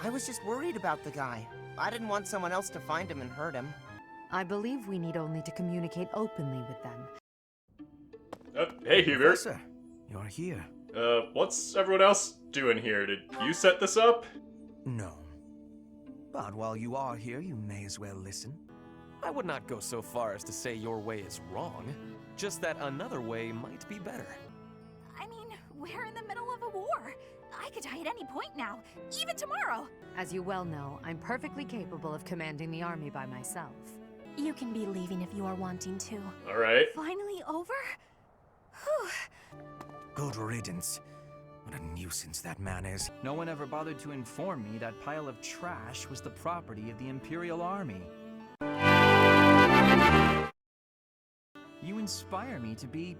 I was just worried about the guy. I didn't want someone else to find him and hurt him. I believe we need only to communicate openly with them. Hey, Hubert. Professor, you're here. What's everyone else doing here? Did you set this up? No. But while you are here, you may as well listen. I would not go so far as to say your way is wrong, just that another way might be better. I mean, we're in the middle of a war. I could die at any point now, even tomorrow. As you well know, I'm perfectly capable of commanding the army by myself. You can be leaving if you are wanting to. Alright. Finally over? Whew. Good riddance. What a nuisance that man is. No one ever bothered to inform me that pile of trash was the property of the Imperial Army. You inspire me to be,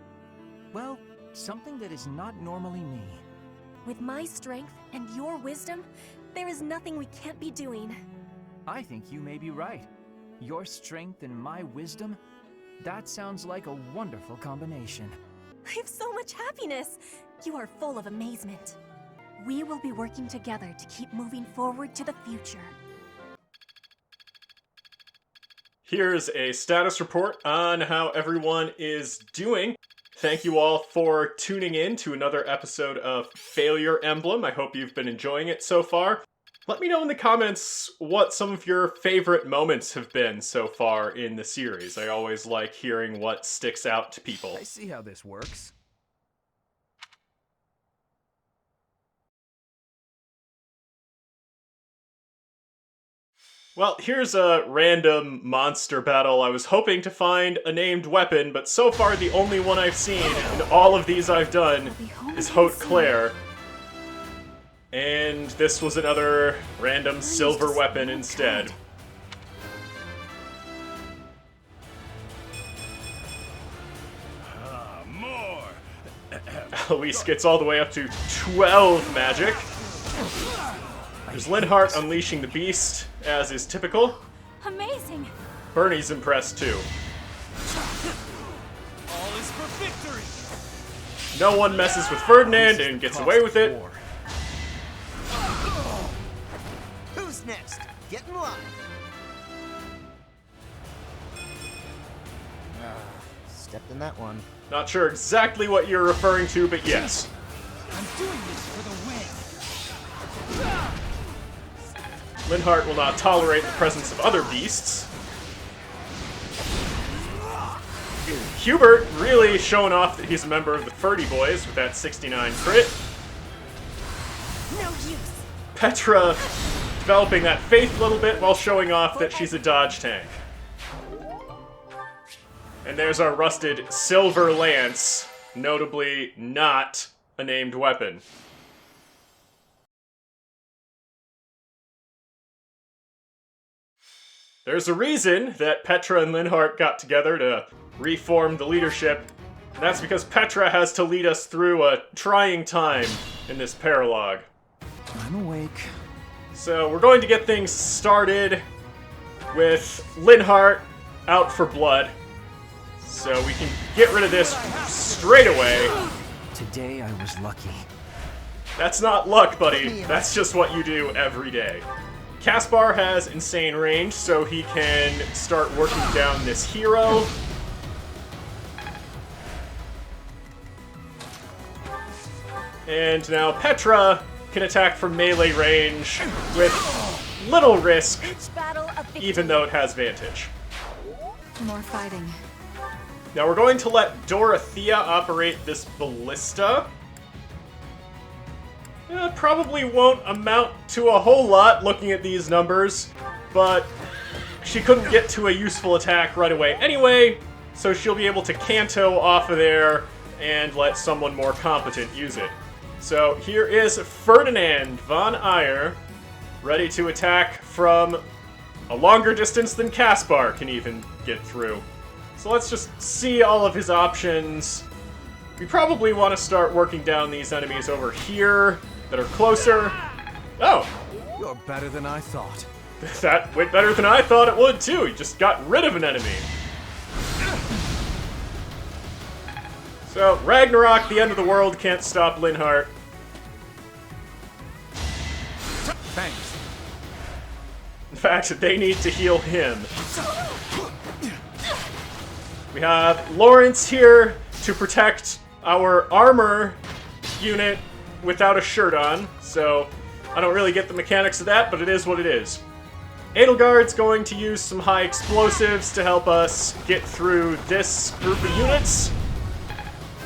well, something that is not normally me. With my strength and your wisdom, there is nothing we can't be doing. I think you may be right. Your strength and my wisdom? That sounds like a wonderful combination. I have so much happiness. You are full of amazement. We will be working together to keep moving forward to the future. Here's a status report on how everyone is doing. Thank you all for tuning in to another episode of Fire Emblem. I hope you've been enjoying it so far. Let me know in the comments what some of your favorite moments have been so far in the series. I always like hearing what sticks out to people. I see how this works. Well, here's a random monster battle. I was hoping to find a named weapon, but so far the only one I've seen in all of these I've done is Haute Claire. And this was another random silver weapon instead. More! Elise gets all the way up to 12 magic. There's Linhardt unleashing the beast, as is typical. Amazing! Bernie's impressed too. All is for victory! No one messes with Ferdinand and gets away with it. Who's next? Get in line. Stepped in that one. Not sure exactly what you're referring to, but yes. I'm doing this for the win! Linhardt will not tolerate the presence of other beasts. Hubert really showing off that he's a member of the Ferdy Boys with that 69 crit. No use! Petra developing that faith a little bit while showing off that she's a dodge tank. And there's our rusted silver lance, notably not a named weapon. There's a reason that Petra and Linhardt got together to reform the leadership, and that's because Petra has to lead us through a trying time in this paralogue. I'm awake. So we're going to get things started with Linhardt out for blood, so we can get rid of this straight away. Today I was lucky. That's not luck, buddy. That's just what you do every day. Caspar has insane range, so he can start working down this hero. And now Petra can attack from melee range with little risk, even though it has Vantage. More fighting. Now we're going to let Dorothea operate this ballista. Probably won't amount to a whole lot looking at these numbers, but she couldn't get to a useful attack right away anyway, so she'll be able to Canto off of there and let someone more competent use it. So here is Ferdinand von Eyre, ready to attack from a longer distance than Caspar can even get through. So let's just see all of his options. We probably want to start working down these enemies over here that are closer. Oh! You're better than I thought. That went better than I thought it would, too. He just got rid of an enemy. So, Ragnarok, the end of the world, can't stop Linhardt. Thanks. In fact, they need to heal him. We have Lawrence here to protect our armor unit without a shirt on, so I don't really get the mechanics of that, but it is what it is. Edelgard's going to use some high explosives to help us get through this group of units.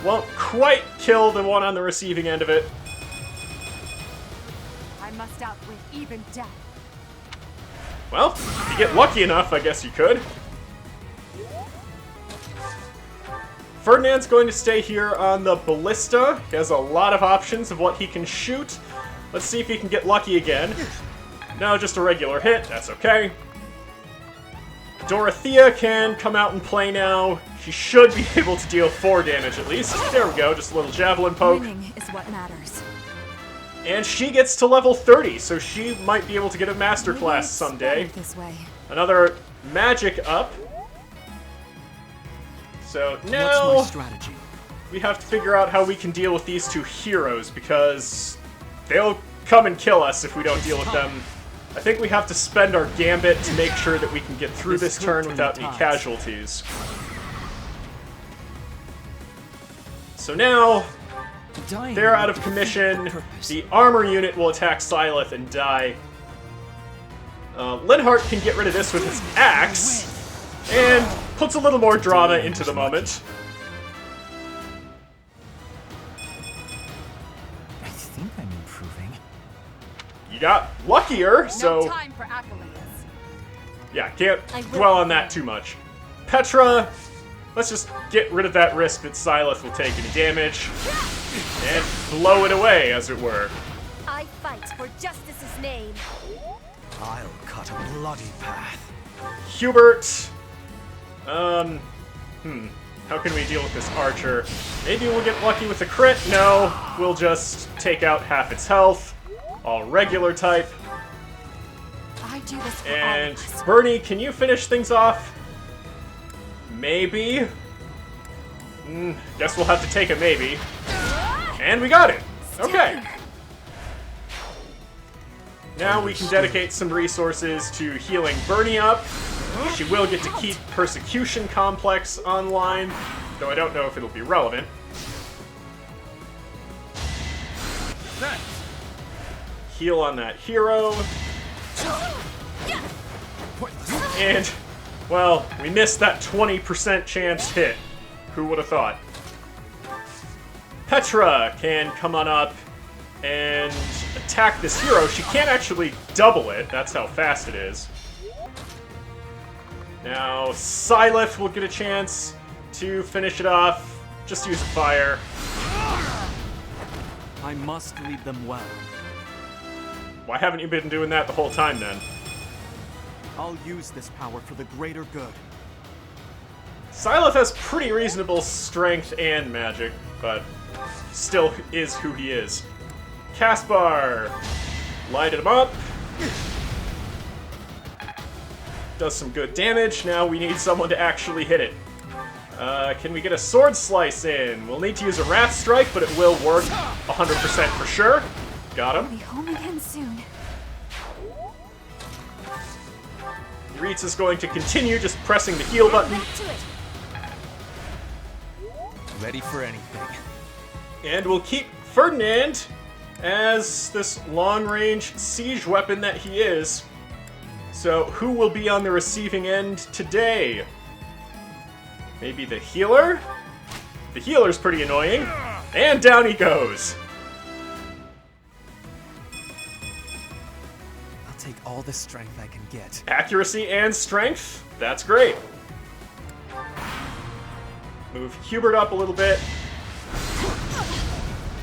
Won't quite kill the one on the receiving end of it. I must outwit even death. Well, if you get lucky enough, I guess you could. Ferdinand's going to stay here on the ballista. He has a lot of options of what he can shoot. Let's see if he can get lucky again. No, just a regular hit. That's okay. Dorothea can come out and play now. She should be able to deal 4 damage at least. There we go, just a little javelin poke. Winning is what matters. And she gets to level 30, so she might be able to get a masterclass someday. This way. Another magic up. So now What's my strategy? we have to figure out how we can deal with these 2 heroes, because they'll come and kill us if we don't deal with them. I think we have to spend our gambit to make sure that we can get through this turn without any casualties. So now, they're out of commission. The armor unit will attack Sighleth and die. Linhardt can get rid of this with his axe, and puts a little more drama into the moment. I think I'm improving. You got luckier, so... No time for accolades. Yeah, can't dwell on that too much. Petra, let's just get rid of that risk that Sighleth will take any damage, and blow it away, as it were. I fight for justice's name. I'll cut a bloody path. Hubert, how can we deal with this archer? Maybe we'll get lucky with a crit? No, we'll just take out half its health. All regular type. I do this for And all of us. Bernie, can you finish things off? Maybe? Guess we'll have to take a maybe. And we got it! Okay. Now we can dedicate some resources to healing Bernie up. She will get to keep Persecution Complex online, though I don't know if it'll be relevant. Heal on that hero. And, well, we missed that 20% chance hit. Who would have thought? Petra can come on up and attack this hero. She can't actually double it. That's how fast it is. Now, Sighleth will get a chance to finish it off. Just use fire. I must lead them well. Why haven't you been doing that the whole time, then? I'll use this power for the greater good. Sighleth has pretty reasonable strength and magic, but still is who he is. Caspar! Lighted him up. Does some good damage. Now we need someone to actually hit it. Can we get a sword slice in? We'll need to use a wrath strike, but it will work 100% for sure. Got him. Be home again soon. Ritz going to continue just pressing the heal button. Back to it. Ready for anything. And we'll keep Ferdinand as this long-range siege weapon that he is. So who will be on the receiving end today? Maybe the healer? The healer's pretty annoying. And down he goes. I'll take all the strength I can get. Accuracy and strength. That's great. Move Hubert up a little bit.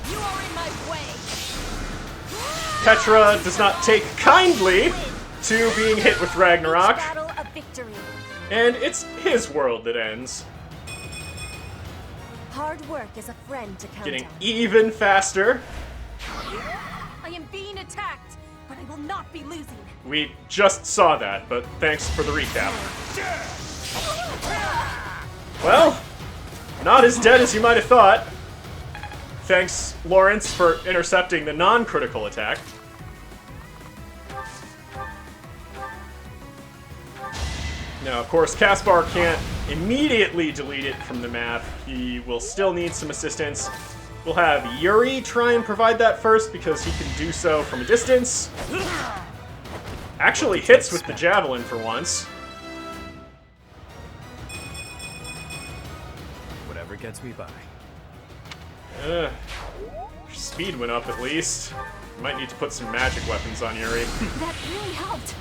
You are in my way. Petra does not take kindly to being hit with Ragnarok. Each battle a victory. And it's his world that ends. Hard work is a friend to count Getting on. even faster. I am being attacked, but I will not be losing. We just saw that, but thanks for the recap. Well, not as dead as you might have thought. Thanks, Lawrence, for intercepting the non-critical attack. Now, of course, Caspar can't immediately delete it from the map. He will still need some assistance. We'll have Yuri try and provide that first because he can do so from a distance. Actually hits with the javelin for once. Whatever gets me by. Speed went up at least. Might need to put some magic weapons on Yuri. That really helped.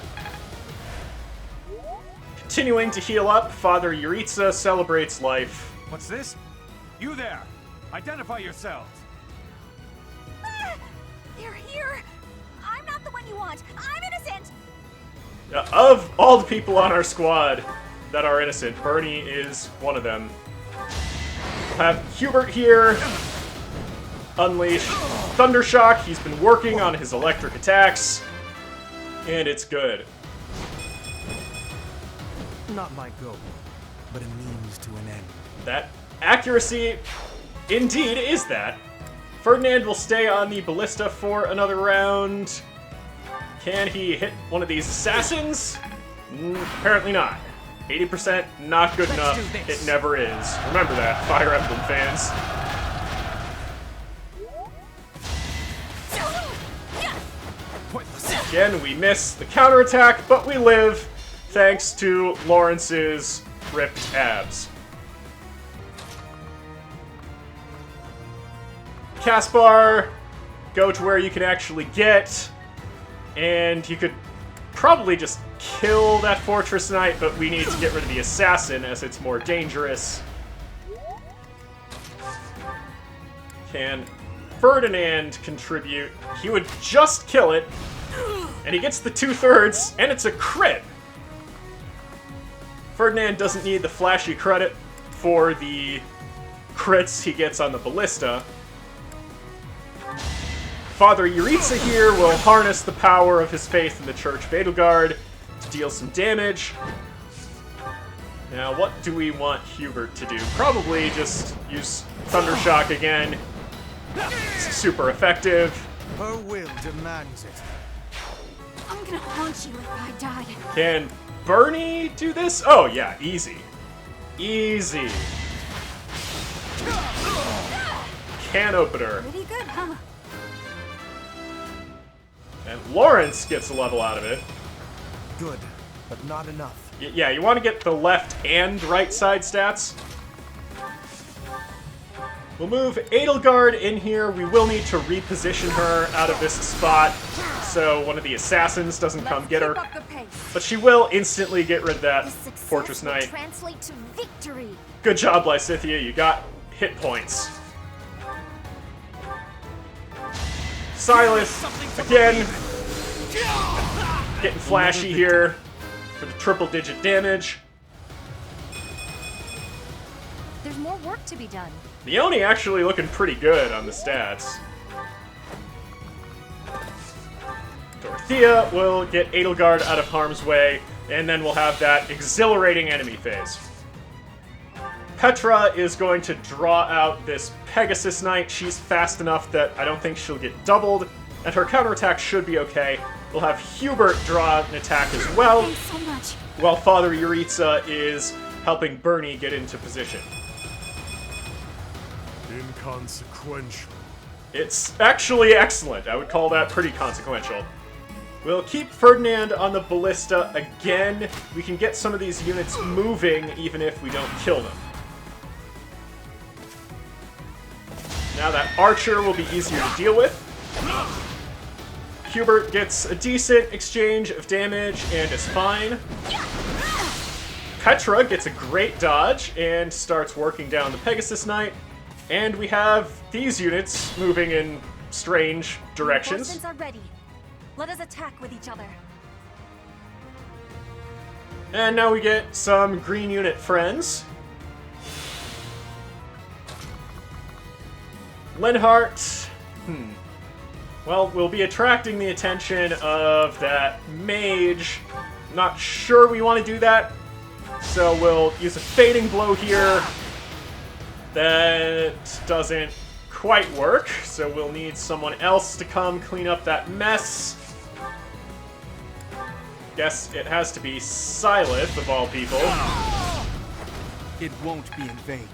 Continuing to heal up, Father Yuritsa celebrates life. What's this? You there! Identify yourselves! They're here! I'm not the one you want! I'm innocent! Of all the people on our squad that are innocent, Bernie is one of them. We'll have Hubert here. Unleash Thundershock. He's been working on his electric attacks. And it's good. Not my goal, but a means to an end. That accuracy indeed is that. Ferdinand will stay on the ballista for another round. Can he hit one of these assassins? Apparently not. 80% not good enough. It never is. Remember that, Fire Emblem fans. Again, we miss the counterattack, but we live thanks to Lawrence's ripped abs. Caspar, go to where you can actually get, and you could probably just kill that Fortress Knight, but we need to get rid of the assassin as it's more dangerous. Can Ferdinand contribute? He would just kill it, and he gets the 2/3, and it's a crit. Ferdinand doesn't need the flashy credit for the crits he gets on the ballista. Father Yuritsa here will harness the power of his faith in the Church of Edelgard to deal some damage. Now, what do we want Hubert to do? Probably just use Thundershock again. It's super effective. Her will demands it. I'm gonna haunt you if I die. Can Bernie do this? Oh, yeah, easy. Easy. Can opener. Pretty good, huh? And Lawrence gets a level out of it. Good, but not enough. Yeah, you want to get the left and right side stats. We'll move Edelgard in here. We will need to reposition her out of this spot so one of the assassins doesn't come get her. But she will instantly get rid of that Fortress Knight. Translate to victory. Good job, Lysithia. You got hit points. Sighleth, again, getting flashy here for the triple-digit damage. There's more work to be done. Leone actually looking pretty good on the stats. Dorothea will get Edelgard out of harm's way, and then we'll have that exhilarating enemy phase. Petra is going to draw out this Pegasus Knight. She's fast enough that I don't think she'll get doubled, and her counterattack should be okay. We'll have Hubert draw an attack as well, Thanks so much. while Father Yuritsa is helping Bernie get into position. Inconsequential. It's actually excellent. I would call that pretty consequential. We'll keep Ferdinand on the ballista again. We can get some of these units moving even if we don't kill them. Now that archer will be easier to deal with. Hubert gets a decent exchange of damage and is fine. Petra gets a great dodge and starts working down the Pegasus Knight. And we have these units moving in strange directions. Reinforcements are ready. Let us attack with each other. And now we get some green unit friends. Linhardt. Well, we'll be attracting the attention of that mage. Not sure we want to do that. So we'll use a fading blow here. That doesn't quite work, so we'll need someone else to come clean up that mess. guess it has to be Sighleth, of all people. It won't be in vain.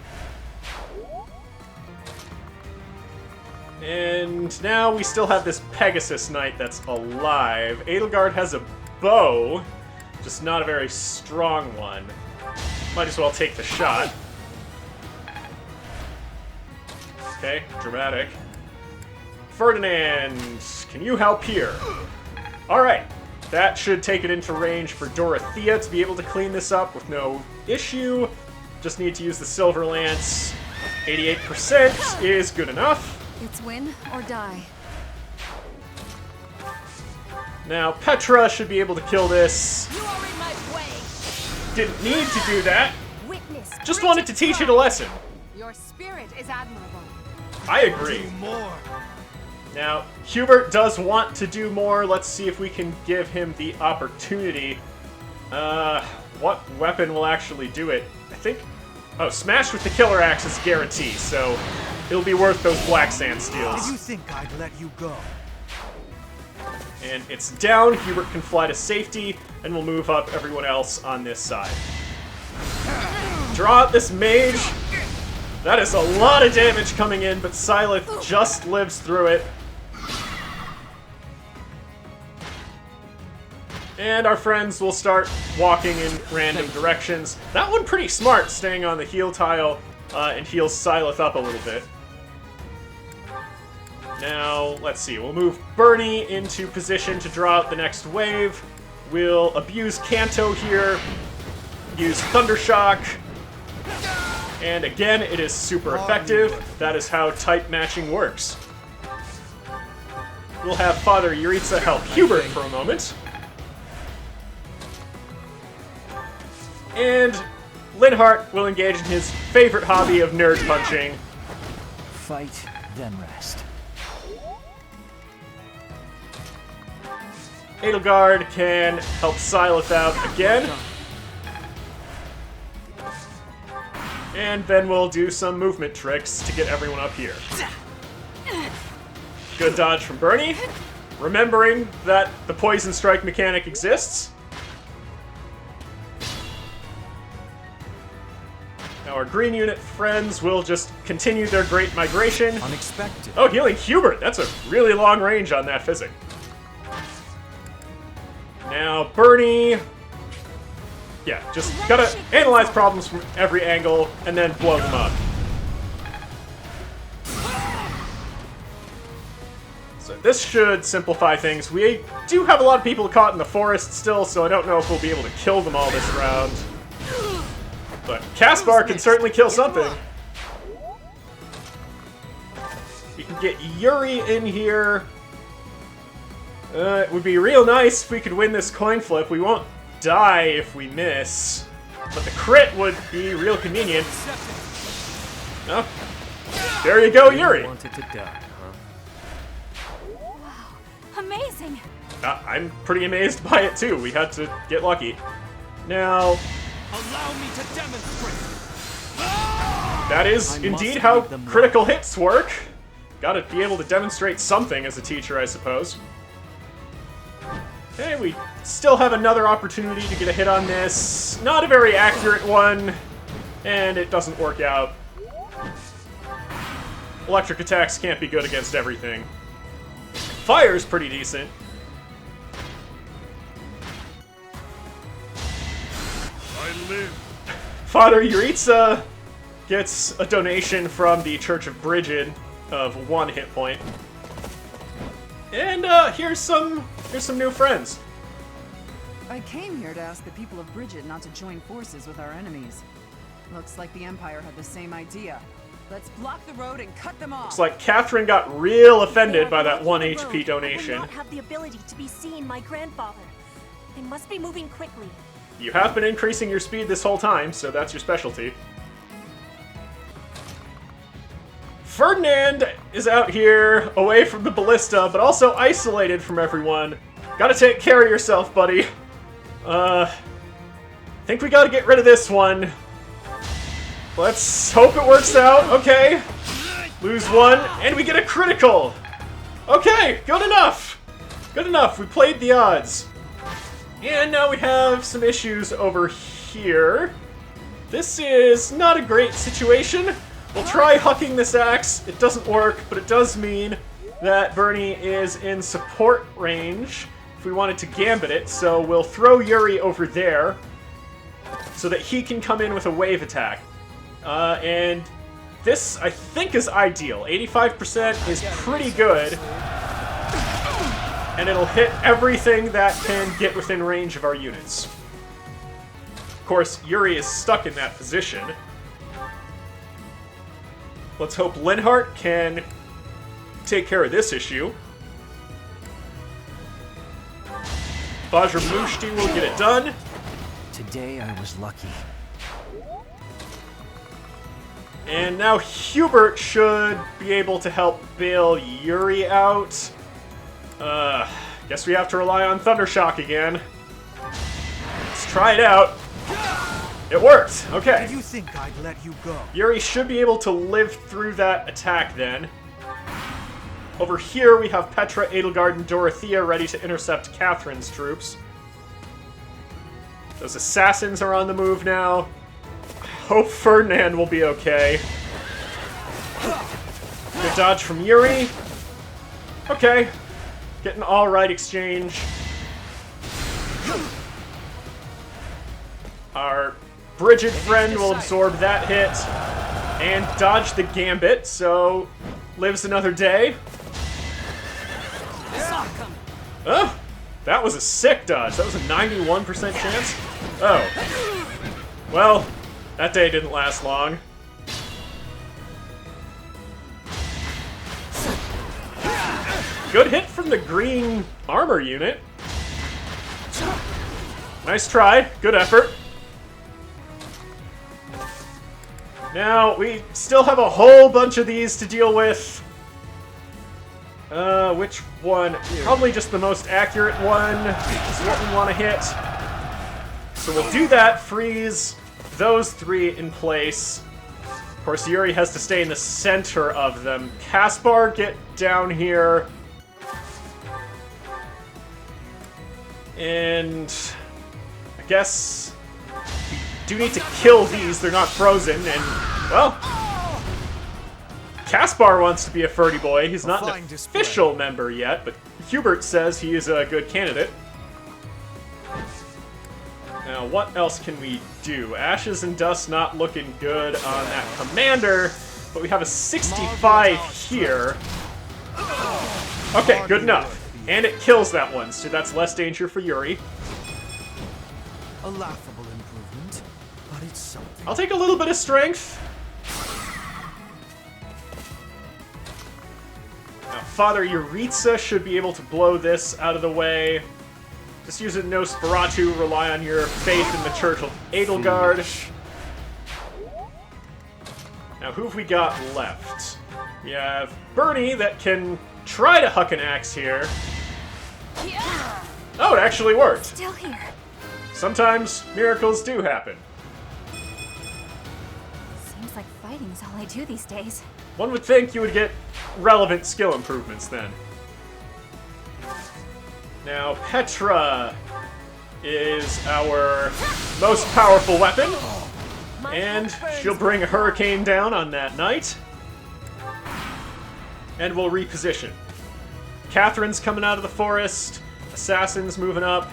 And now we still have this Pegasus Knight that's alive. Edelgard has a bow, just not a very strong one. Might as well take the shot. Okay, dramatic. Ferdinand, can you help here? Alright, that should take it into range for Dorothea to be able to clean this up with no issue. Just need to use the Silver Lance. 88% is good enough. It's win or die. Now, Petra should be able to kill this. You are in my way. Didn't need to do that. Witness. Just wanted to teach it a lesson. Your spirit is admirable. I agree. More. Now, Hubert does want to do more. Let's see if we can give him the opportunity. What weapon will actually do it? I think... Oh, Smash with the Killer Axe is guaranteed, so it'll be worth those Black Sand Steels. Did you think I'd let you go? And it's down. Hubert can fly to safety, and we'll move up everyone else on this side. Draw out this mage. That is a lot of damage coming in, but Sighleth just lives through it. And our friends will start walking in random directions. That one pretty smart, staying on the heal tile, and heals Sighleth up a little bit. Now, let's see, we'll move Bernie into position to draw out the next wave. We'll abuse Kanto here, use Thundershock, and again, it is super effective. That is how type matching works. We'll have Father Yuritsa help Hubert for a moment. And Linhardt will engage in his favorite hobby of nerd punching. Fight, then rest. Edelgard can help Sighleth out again. And then we'll do some movement tricks to get everyone up here. Good dodge from Bernie. Remembering that the Poison Strike mechanic exists. Now our green unit friends will just continue their great migration. Unexpected. Oh, healing Hubert! That's a really long range on that physic. Now, Bernie... Yeah, just gotta analyze problems from every angle and then blow them up. So this should simplify things. We do have a lot of people caught in the forest still, so I don't know if we'll be able to kill them all this round. But Caspar can certainly kill something. We can get Yuri in here. It would be real nice if we could win this coin flip. We won't die if we miss. But the crit would be real convenient. Oh. There you go, Yuri. Wanted to die, huh? Amazing. I'm pretty amazed by it too. We had to get lucky. Now, Allow me to demonstrate. that is indeed how critical hits work. Gotta be able to demonstrate something as a teacher, I suppose. Okay, we still have another opportunity to get a hit on this. Not a very accurate one, and it doesn't work out. Electric attacks can't be good against everything. Fire's pretty decent. I live. Father Yuritsa gets a donation from the Church of Brigid of 1 hit point. And here's some new friends. I came here to ask the people of Brigid not to join forces with our enemies. Looks like the Empire had the same idea. Let's block the road and cut them off. Looks like Catherine got real offended by that 1 HP donation. I will not have the ability to be seen, my grandfather. I must be moving quickly. You have been increasing your speed this whole time, so that's your specialty. Ferdinand is out here, away from the ballista, but also isolated from everyone. Gotta take care of yourself, buddy. Think we gotta get rid of this one. Let's hope it works out. Okay. Lose 1, and we get a critical. Okay, good enough. Good enough, we played the odds. And now we have some issues over here. This is not a great situation. We'll try hucking this axe. It doesn't work, but it does mean that Bernie is in support range if we wanted to gambit it. So we'll throw Yuri over there so that he can come in with a wave attack. And this, I think, is ideal. 85% is pretty good. And it'll hit everything that can get within range of our units. Of course, Yuri is stuck in that position. Let's hope Linhardt can take care of this issue. Vajramushti will get it done. Today I was lucky. And now Hubert should be able to help bail Yuri out. Guess we have to rely on Thundershock again. Let's try it out. It worked! Okay. Did you think I'd let you go? Yuri should be able to live through that attack then. Over here we have Petra, Edelgard, and Dorothea ready to intercept Catherine's troops. Those assassins are on the move now. Hope Ferdinand will be okay. Good dodge from Yuri. Okay. Get an alright exchange. Our Bridget friend will absorb that hit and dodge the gambit, so lives another day. Oh, that was a sick dodge. That was a 91% chance. Oh. Well, that day didn't last long. Good hit from the green armor unit. Nice try. Good effort. Now, we still have a whole bunch of these to deal with. Which one? Probably just the most accurate one is what we want to hit. So we'll do that, freeze those three in place. Of course, Yuri has to stay in the center of them. Caspar, get down here. And I guess we do need to kill these. They're not frozen, and, well, Caspar wants to be a Ferdy boy. He's not an official member yet, but Hubert says he is a good candidate. Now, what else can we do? Ashes and Dust not looking good on that commander, but we have a 65 here. Okay, good enough. And it kills that one, so that's less danger for Yuri. A laughable improvement, but it's something. I'll take a little bit of strength. Now, Father Yuritsa should be able to blow this out of the way. Just use a Nosferatu, rely on your faith in the Church of Edelgard. Now, who have we got left? We have Bernie that can try to huck an axe here. Oh, it actually worked. Still here. Sometimes miracles do happen. Seems like fighting is all I do these days. One would think you would get relevant skill improvements then. Now, Petra is our most powerful weapon, and she'll bring a hurricane down on that night. And we'll reposition. Catherine's coming out of the forest. Assassins moving up.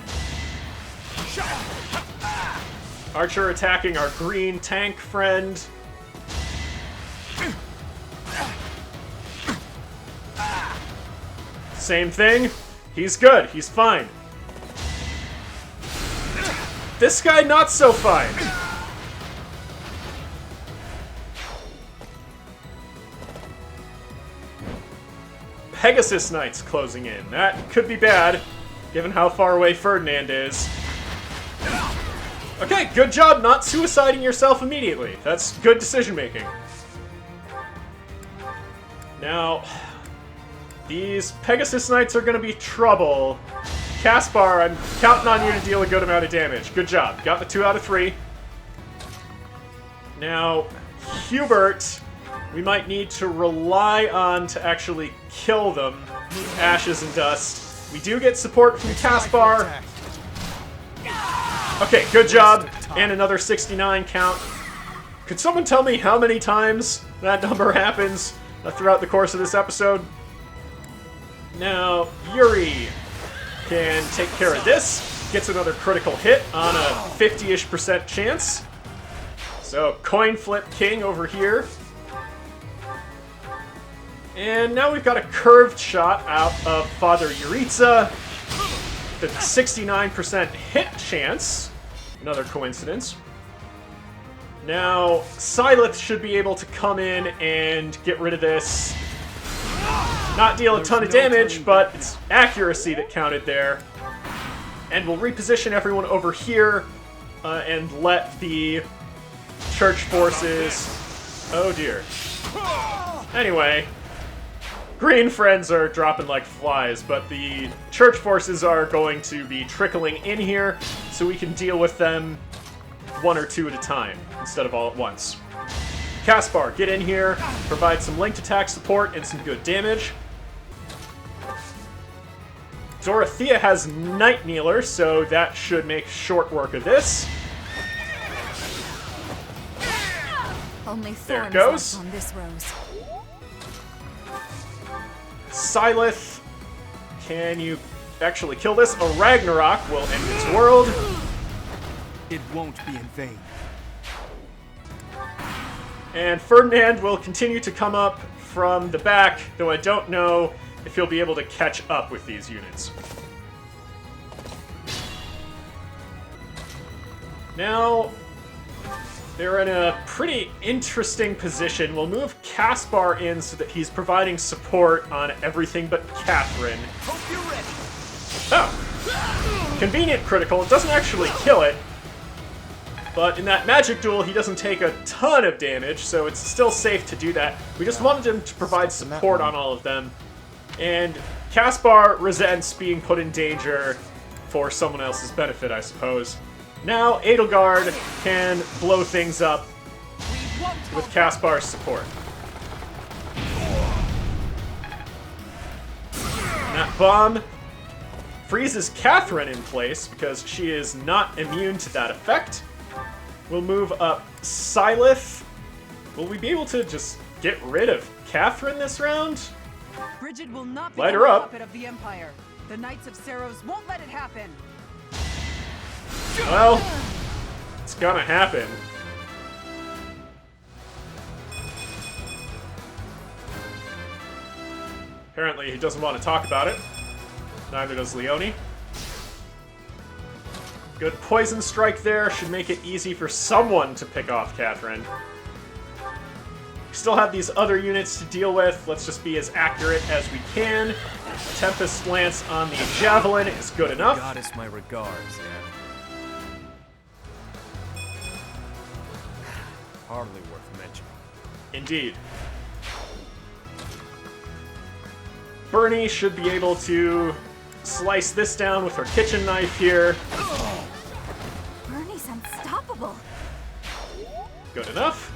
Archer attacking our green tank friend. Same thing. He's good. He's fine. This guy not so fine. Pegasus Knights closing in. That could be bad, given how far away Ferdinand is. Okay, good job not suiciding yourself immediately. That's good decision-making. Now, these Pegasus Knights are going to be trouble. Caspar, I'm counting on you to deal a good amount of damage. Good job. Got the 2 out of 3. Now, Hubert, we might need to rely on to actually kill them with Ashes and Dust. We do get support from Caspar. Okay, good job. And another 69 count. Could someone tell me how many times that number happens throughout the course of this episode? Now, Yuri can take care of this. Gets another critical hit on a 50-ish% chance. So, coin flip king over here. And now we've got a curved shot out of Father Yuritsa. The 69% hit chance. Another coincidence. Now, Sighleth should be able to come in and get rid of this. Not deal a ton of damage, but it's accuracy that counted there. And we'll reposition everyone over here and let the church forces... Oh dear. Anyway, green friends are dropping like flies, but the church forces are going to be trickling in here so we can deal with them one or two at a time instead of all at once. Caspar, get in here, provide some linked attack support and some good damage. Dorothea has Night Kneeler, so that should make short work of this. Only There it thorns goes. left on this rose. Sighleth, can you actually kill this? A Ragnarok will end its world. It won't be in vain. And Ferdinand will continue to come up from the back, though I don't know if he'll be able to catch up with these units. Now, they're in a pretty interesting position. We'll move Caspar in so that he's providing support on everything but Catherine. Hope you're ready. Oh! Convenient critical. It doesn't actually kill it. But in that magic duel, he doesn't take a ton of damage, so it's still safe to do that. We just wanted him to provide support on all of them. And Caspar resents being put in danger for someone else's benefit, I suppose. Now, Edelgard can blow things up with Caspar's support. And that bomb freezes Catherine in place because she is not immune to that effect. We'll move up Sighleth. Will we be able to just get rid of Catherine this round? Bridget will not be Light the her up. puppet of the Empire. The Knights of Saros won't let it happen. Well, it's gonna happen. Apparently he doesn't want to talk about it. Neither does Leone. Good poison strike there. Should make it easy for someone to pick off Catherine. We still have these other units to deal with. Let's just be as accurate as we can. Tempest Lance on the Javelin is good enough. Goddess, my regards, yeah. Hardly worth mentioning. Indeed. Bernie should be able to slice this down with her kitchen knife here. Bernie's unstoppable. Good enough.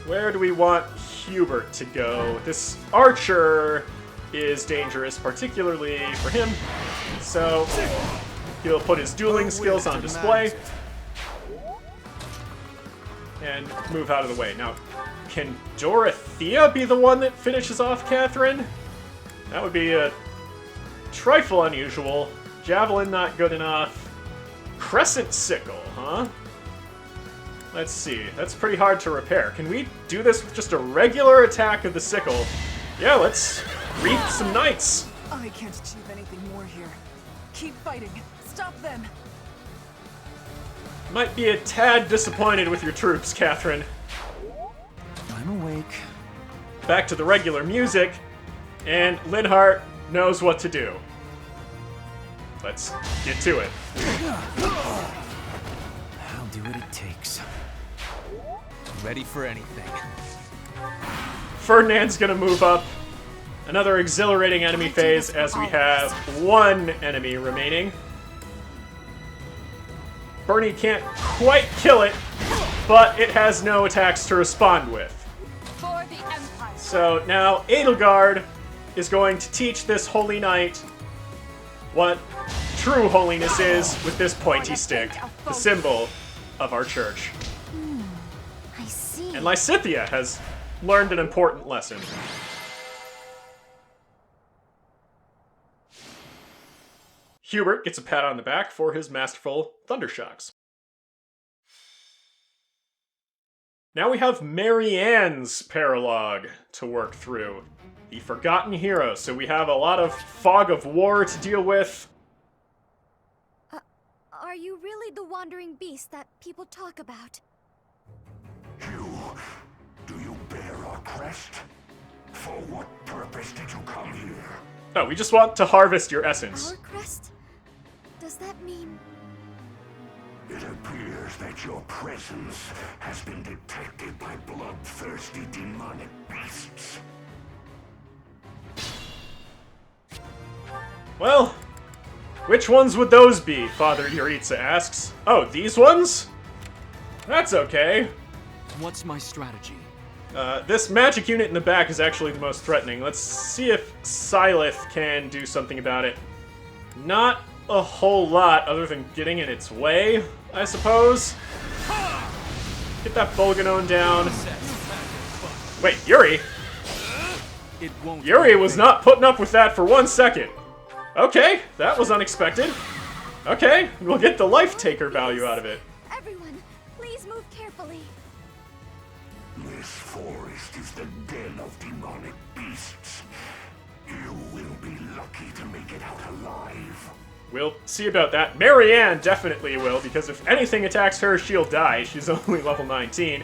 Where do we want Hubert to go? This archer is dangerous, particularly for him. So he'll put his dueling skills on display and move out of the way. Now, can Dorothea be the one that finishes off Catherine? That would be a trifle unusual. Javelin not good enough. Crescent Sickle, huh? Let's see. That's pretty hard to repair. Can we do this with just a regular attack of the sickle? Yeah, let's reap some knights. I can't achieve anything more here. Keep fighting. Stop them. Might be a tad disappointed with your troops, Catherine. I'm awake. Back to the regular music, and Linhardt knows what to do. Let's get to it. I'll do what it takes. Ready for anything. Ferdinand's gonna move up. Another exhilarating enemy phase as we have one enemy remaining. Bernie can't quite kill it, but it has no attacks to respond with. For the Empire. So now Edelgard is going to teach this Holy Knight what true holiness is with this pointy stick, the symbol of our church. I see. And Lysithea has learned an important lesson. Hubert gets a pat on the back for his masterful thundershocks. Now we have Marianne's paralogue to work through. The Forgotten Hero, so we have a lot of fog of war to deal with. Are you really the wandering beast that people talk about? Do you bear our crest? For what purpose did you come here? Oh, we just want to harvest your essence. Our crest? Does that mean... It appears that your presence has been detected by bloodthirsty demonic beasts. Well, which ones would those be? Father Yuritsa asks. Oh, these ones? That's okay. What's my strategy? This magic unit in the back is actually the most threatening. Let's see if Sighleth can do something about it. Not a whole lot other than getting in its way, I suppose. Get that Bolganone down. Wait, Yuri? Yuri was not putting up with that for 1 second. Okay, that was unexpected. Okay, we'll get the life taker value out of it. Everyone, please move carefully. This forest is the den of demonic beasts. You will be lucky to make it out alive. We'll see about that. Marianne definitely will, because if anything attacks her, she'll die. She's only level 19.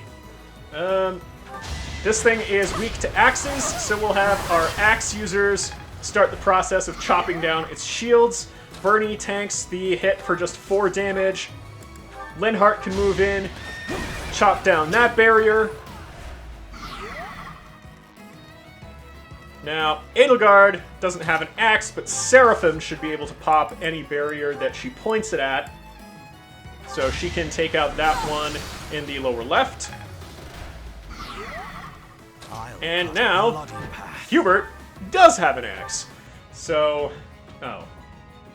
This thing is weak to axes, so we'll have our axe users start the process of chopping down its shields. Bernie tanks the hit for just 4 damage. Linhardt can move in, chop down that barrier. Now, Edelgard doesn't have an axe, but Seraphim should be able to pop any barrier that she points it at. So she can take out that one in the lower left. And now, Hubert does have an axe. So, oh.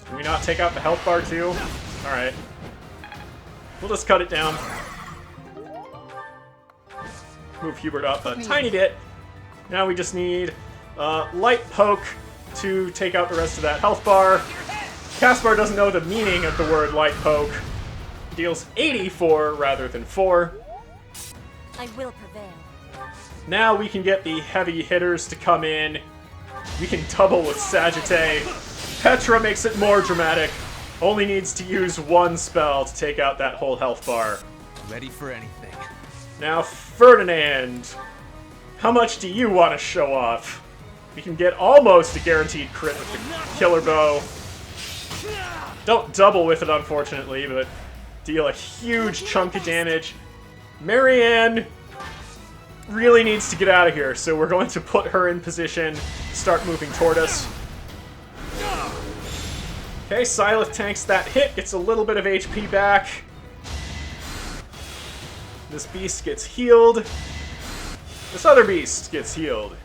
Can we not take out the health bar too? Alright. We'll just cut it down. Move Hubert up a tiny bit. Now we just need light poke to take out the rest of that health bar. Caspar doesn't know the meaning of the word light poke. Deals 84 rather than 4. I will prevail. Now we can get the heavy hitters to come in. We can double with Sagittae. Petra makes it more dramatic. Only needs to use 1 spell to take out that whole health bar. Ready for anything. Now Ferdinand, how much do you want to show off? We can get almost a guaranteed crit with the killer bow. Don't double with it, unfortunately, but deal a huge chunk of damage. Marianne really needs to get out of here, so we're going to put her in position to start moving toward us. Okay, Sighleth tanks that hit, gets a little bit of HP back. This beast gets healed. This other beast gets healed.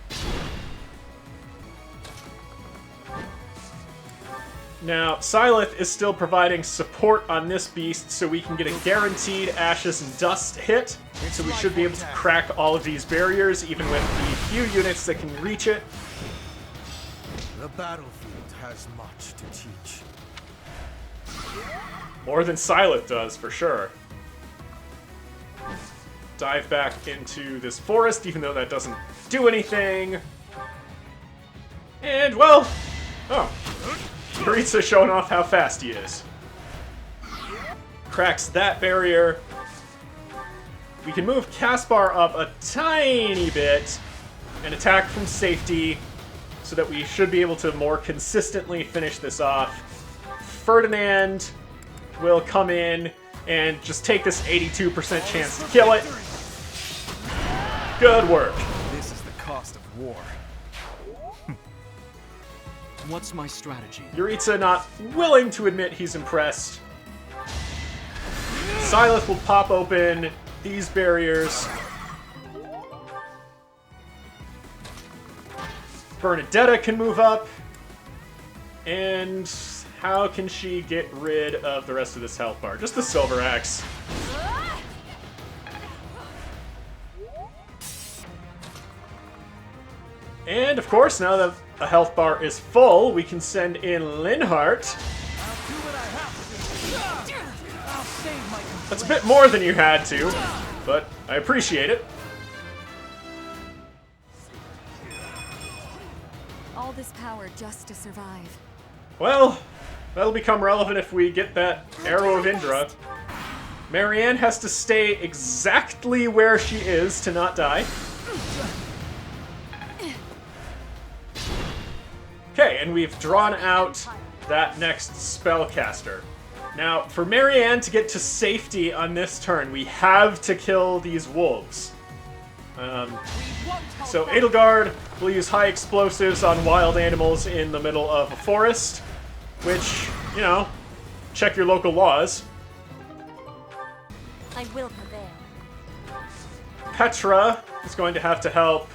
Now, Sighleth is still providing support on this beast, so we can get a guaranteed Ashes and Dust hit. So we should be able to crack all of these barriers, even with the few units that can reach it. The battlefield has much to teach. More than Sighleth does, for sure. Dive back into this forest, even though that doesn't do anything. And, well... Oh. Yuritsa showing off how fast he is. Cracks that barrier. We can move Caspar up a tiny bit and attack from safety so that we should be able to more consistently finish this off. Ferdinand will come in and just take this 82% chance to kill it. Good work. This is the cost of war. What's my strategy? Yuritsa not willing to admit he's impressed. Sighleth will pop open these barriers. Bernadetta can move up. And how can she get rid of the rest of this health bar? Just the silver axe. And, of course, now that the health bar is full, we can send in Linhardt. That's a bit more than you had to, but I appreciate it. All this power just to survive. Well, that'll become relevant if we get that Arrow of Indra. Marianne has to stay exactly where she is to not die. Okay, and we've drawn out that next spellcaster. Now, for Marianne to get to safety on this turn, we have to kill these wolves. So Edelgard will use high explosives on wild animals in the middle of a forest, which, you know, check your local laws. I will prevail. Petra is going to have to help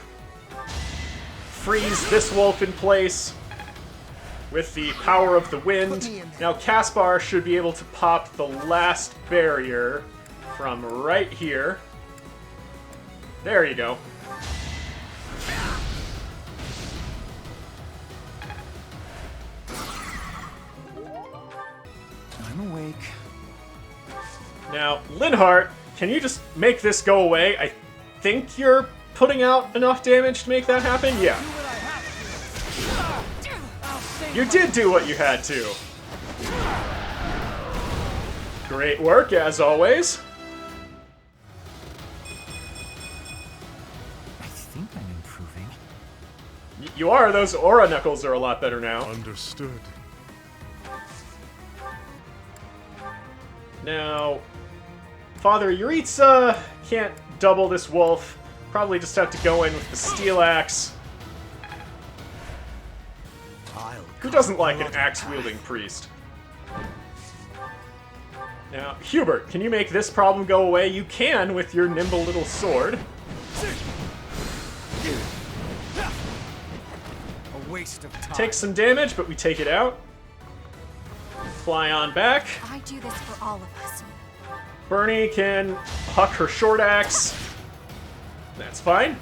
freeze this wolf in place with the power of the wind. Now Caspar should be able to pop the last barrier from right here. There you go. I'm awake. Now, Linhardt, can you just make this go away? I think you're putting out enough damage to make that happen? Yeah. You did do what you had to. Great work, as always. I think I'm improving. You are. Those aura knuckles are a lot better now. Understood. Now, Father Yuritsa can't double this wolf. Probably just have to go in with the steel axe. Who doesn't like an axe-wielding priest? Now, Hubert, can you make this problem go away? You can with your nimble little sword. A waste of time. Takes some damage, but we take it out. Fly on back. I do this for all of us. Bernie can huck her short axe. That's fine.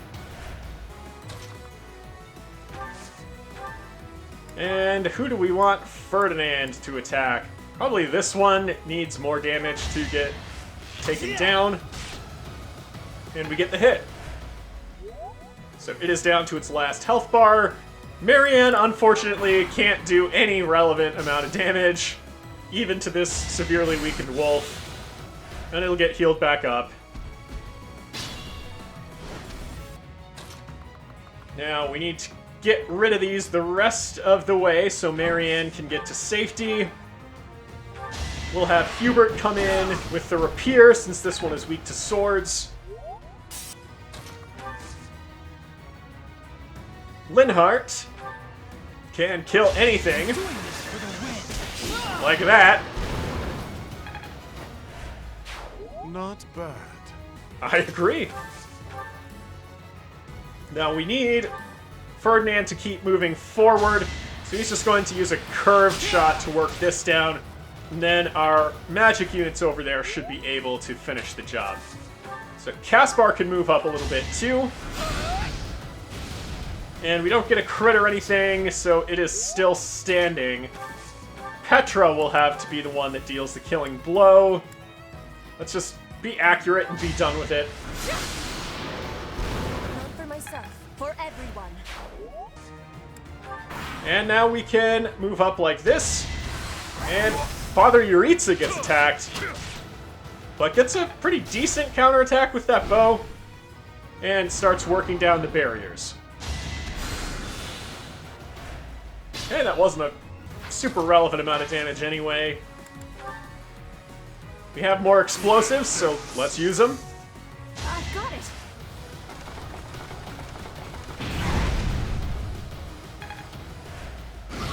And who do we want Ferdinand to attack? Probably this one needs more damage to get taken down. And we get the hit. So it is down to its last health bar. Marianne, unfortunately, can't do any relevant amount of damage, even to this severely weakened wolf. And it'll get healed back up. Now, we need to get rid of these the rest of the way so Marianne can get to safety. We'll have Hubert come in with the rapier, since this one is weak to swords. Linhardt can kill anything. Like that. Not bad. I agree. Now we need Ferdinand to keep moving forward, so he's just going to use a curved shot to work this down, and then our magic units over there should be able to finish the job. So Caspar can move up a little bit too. And we don't get a crit or anything, so it is still standing. Petra will have to be the one that deals the killing blow. Let's just be accurate and be done with it. Not for myself, for everyone. And now we can move up like this. And Father Yuritsa gets attacked. But gets a pretty decent counterattack with that bow. And starts working down the barriers. And that wasn't a super relevant amount of damage anyway. We have more explosives, so let's use them. I've got it.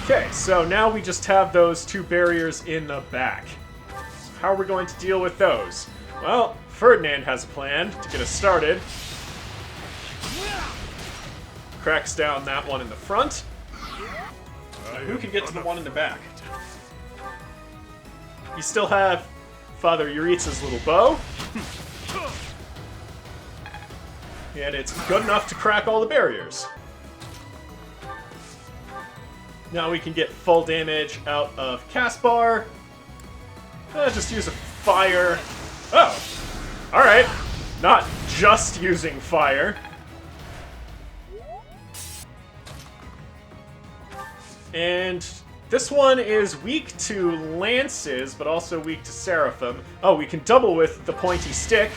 Okay, so now we just have those two barriers in the back. How are we going to deal with those? Well, Ferdinand has a plan to get us started. Cracks down that one in the front. Now, who can get to the one in the back? you still have Father Yuritsa's little bow. And it's good enough to crack all the barriers. Now we can get full damage out of Caspar. Just use a fire. Oh! Alright. Not just using fire. And this one is weak to lances, but also weak to Seraphim. Oh, we can double with the pointy stick.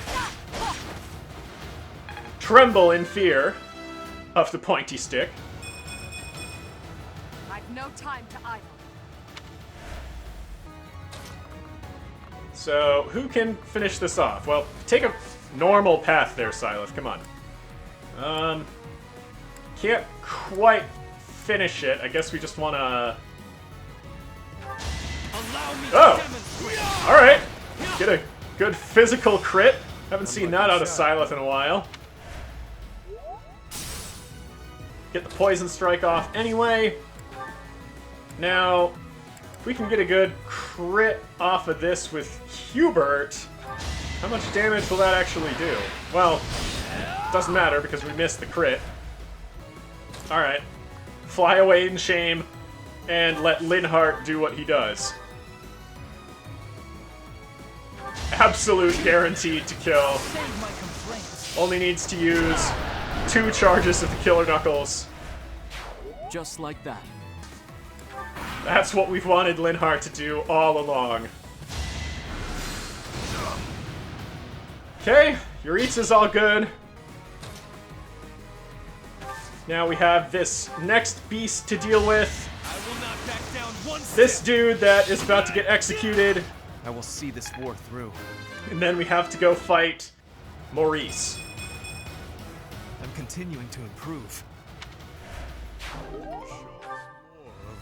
Tremble in fear of the pointy stick. I've no time to idle. So, who can finish this off? Well, take a normal path there, Sighleth. Come on. Can't quite finish it. I guess we just want to... Oh! Alright! Get a good physical crit. Haven't seen that out of Sighleth in a while. Get the poison strike off anyway. Now, if we can get a good crit off of this with Hubert, how much damage will that actually do? Well, doesn't matter because we missed the crit. Alright. Fly away in shame and let Linhardt do what he does. Absolute guaranteed to kill. Only needs to use 2 charges of the Killer Knuckles. Just like that. That's what we've wanted Linhardt to do all along. Okay, Yuritsa's all good. Now we have this next beast to deal with. This dude that is about to get executed. I will see this war through. And then we have to go fight Maurice. I'm continuing to improve.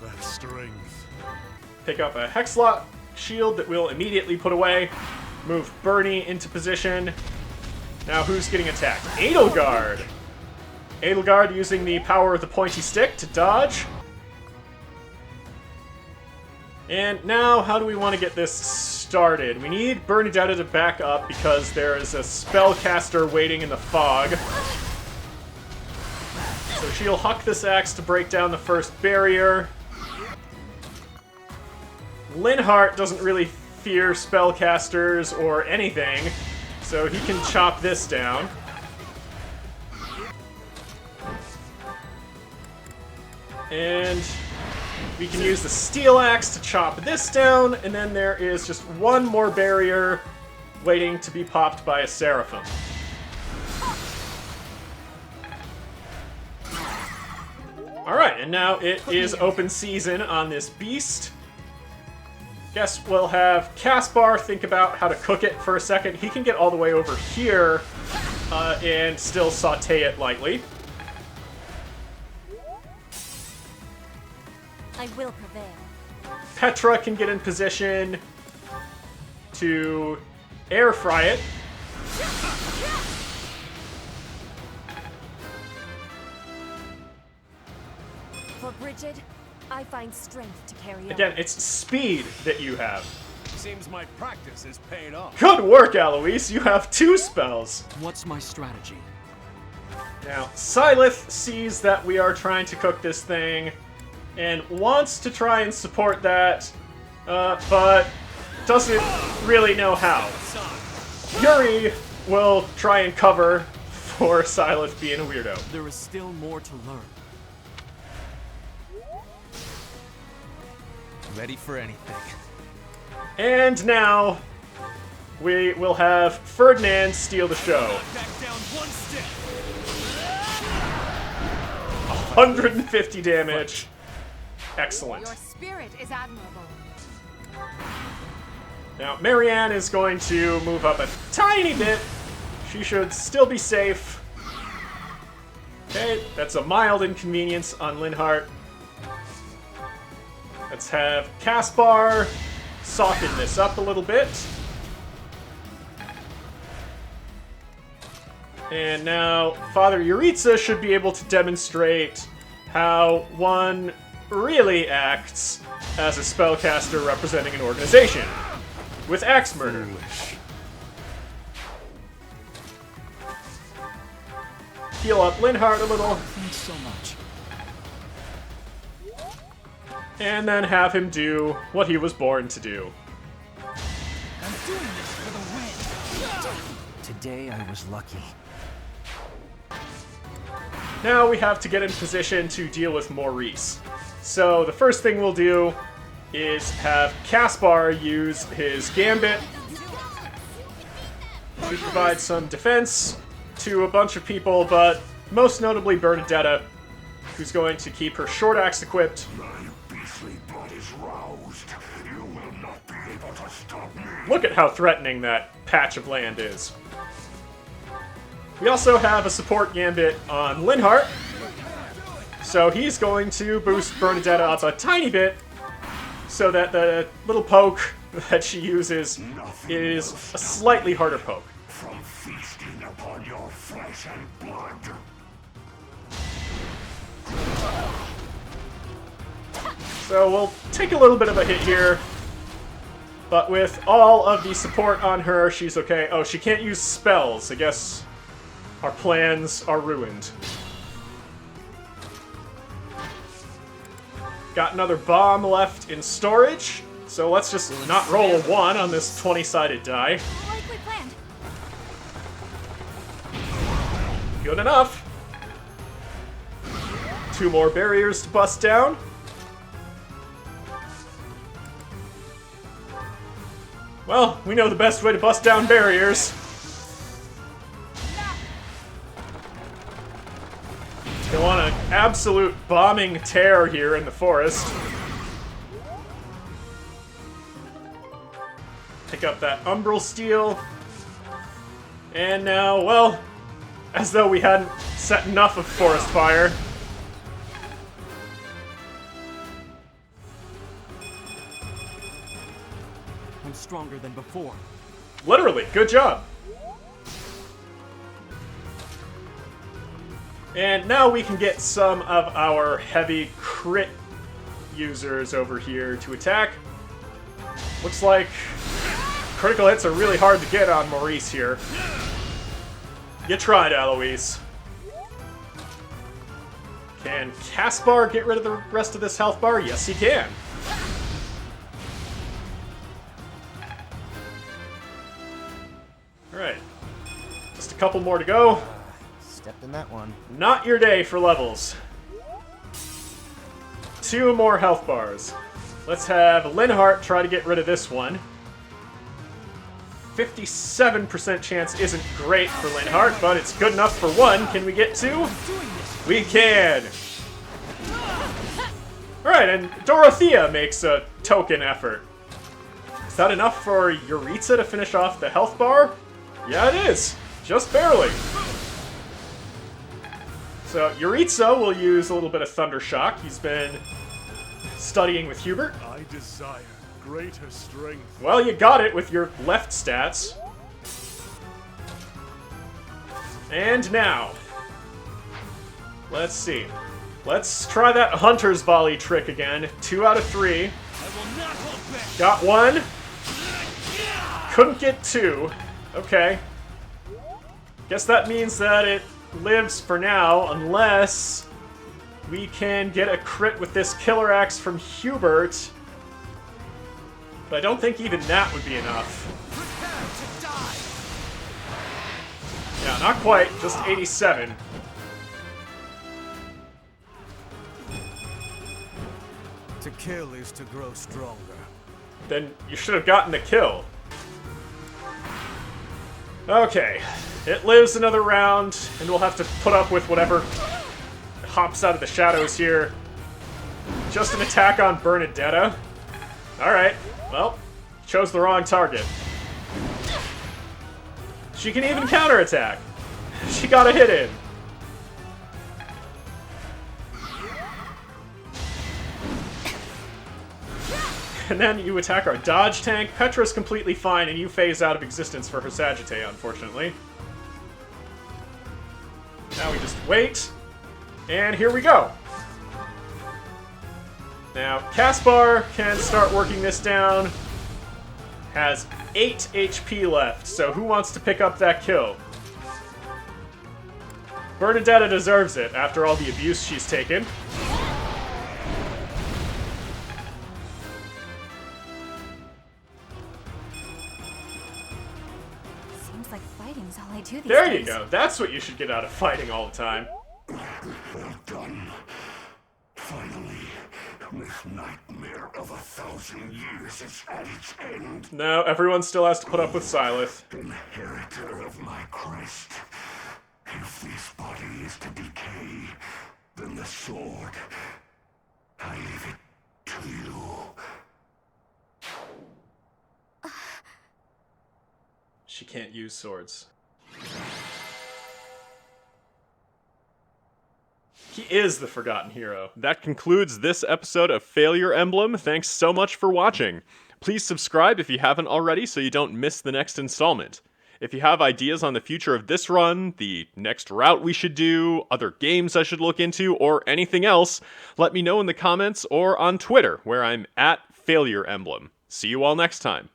That strength. Pick up a Hexlock shield that we'll immediately put away. Move Bernie into position. Now who's getting attacked? Edelgard! Edelgard using the power of the pointy stick to dodge. And now, how do we want to get this started? We need Bernadetta to back up because there is a spellcaster waiting in the fog. So she'll huck this axe to break down the first barrier. Linhardt doesn't really fear spellcasters or anything, so he can chop this down. And we can use the steel axe to chop this down, and then there is just one more barrier waiting to be popped by a Seraphim. Alright, and now it is open season on this beast. Guess we'll have Caspar think about how to cook it for a second. He can get all the way over here and still saute it lightly. I will prevail. Petra can get in position to air fry it. For Bridget, I find strength to carry on. Again, it's speed that you have. Seems my practice is paying off. Good work, Alois. You have 2 spells. What's my strategy? Now, Sighleth sees that we are trying to cook this thing and wants to try and support that, but doesn't really know how. Yuri will try and cover for Sighleth being a weirdo. There is still more to learn. Ready for anything. And now, we will have Ferdinand steal the show. 150 damage. Excellent. Your spirit is admirable. Now, Marianne is going to move up a tiny bit. She should still be safe. Okay, that's a mild inconvenience on Linhardt. Let's have Caspar soften this up a little bit. And now, Father Yuritsa should be able to demonstrate how one really acts as a spellcaster representing an organization. with axe murder. Heal up Linhardt a little. Thanks so much. And then have him do what he was born to do. I'm doing this for the win. Today I was lucky. Now we have to get in position to deal with Maurice. So the first thing we'll do is have Caspar use his Gambit to provide some defense to a bunch of people, but most notably Bernadetta, who's going to keep her short axe equipped. My beastly blood is roused. You will not be able to stop me. Look at how threatening that patch of land is. We also have a support Gambit on Linhardt, so he's going to boost Bernadetta up a tiny bit so that the little poke that she uses is a slightly harder poke. From feasting upon your flesh and blood. So we'll take a little bit of a hit here, but with all of the support on her, she's okay. Oh, she can't use spells. I guess our plans are ruined. Got another bomb left in storage, so let's just not roll a 1 on this 20-sided die. Like we planned. Good enough. 2 more barriers to bust down. Well, we know the best way to bust down barriers. Go on an absolute bombing tear here in the forest. Pick up that Umbral Steel. And now, well, as though we hadn't set enough of forest fire. I'm stronger than before. Literally, good job. And now we can get some of our heavy crit users over here to attack. Looks like critical hits are really hard to get on Maurice here. You tried, Eloise. Can Caspar get rid of the rest of this health bar? Yes, he can. Alright. Just a couple more to go. Stepped in that one. Not your day for levels. 2 more health bars. Let's have Linhardt try to get rid of this one. 57% chance isn't great for Linhardt, but it's good enough for 1. Can we get 2? We can! Alright, and Dorothea makes a token effort. Is that enough for Yuritsa to finish off the health bar? Yeah, it is. Just barely. So Yuritsa will use a little bit of Thunder Shock. He's been studying with Hubert. I desire greater strength. Well, you got it with your left stats. And now, let's see. Let's try that Hunter's Volley trick again. 2 out of 3. Got 1. Couldn't get 2. Okay. Guess that means that it lives for now, unless we can get a crit with this Killer Axe from Hubert. But I don't think even that would be enough. Yeah, not quite, just 87. To kill is to grow stronger. Then you should have gotten the kill. Okay, it lives another round, and we'll have to put up with whatever hops out of the shadows here. Just an attack on Bernadetta. Alright, well, chose the wrong target. She can even counterattack. She got a hit in. And then you attack our dodge tank. Petra's completely fine, and you phase out of existence for her Sagittae, unfortunately. Now we just wait. And here we go. Now, Caspar can start working this down. has 8 HP left, so who wants to pick up that kill? Bernadetta deserves it after all the abuse she's taken. Seems like fighting's all I do these There days. you go. That's what you should get out of fighting all the time. Well done. Finally, this nightmare of 1,000 years is at its end. No, everyone still has to put up with Sighleth. Inheritor of my crest. If this body is to decay, then the sword, I leave it to you. She can't use swords. He is the forgotten hero. That concludes this episode of Fire Emblem. Thanks so much for watching. Please subscribe if you haven't already so you don't miss the next installment. If you have ideas on the future of this run, the next route we should do, other games I should look into, or anything else, let me know in the comments or on Twitter, where I'm at Fire Emblem. See you all next time.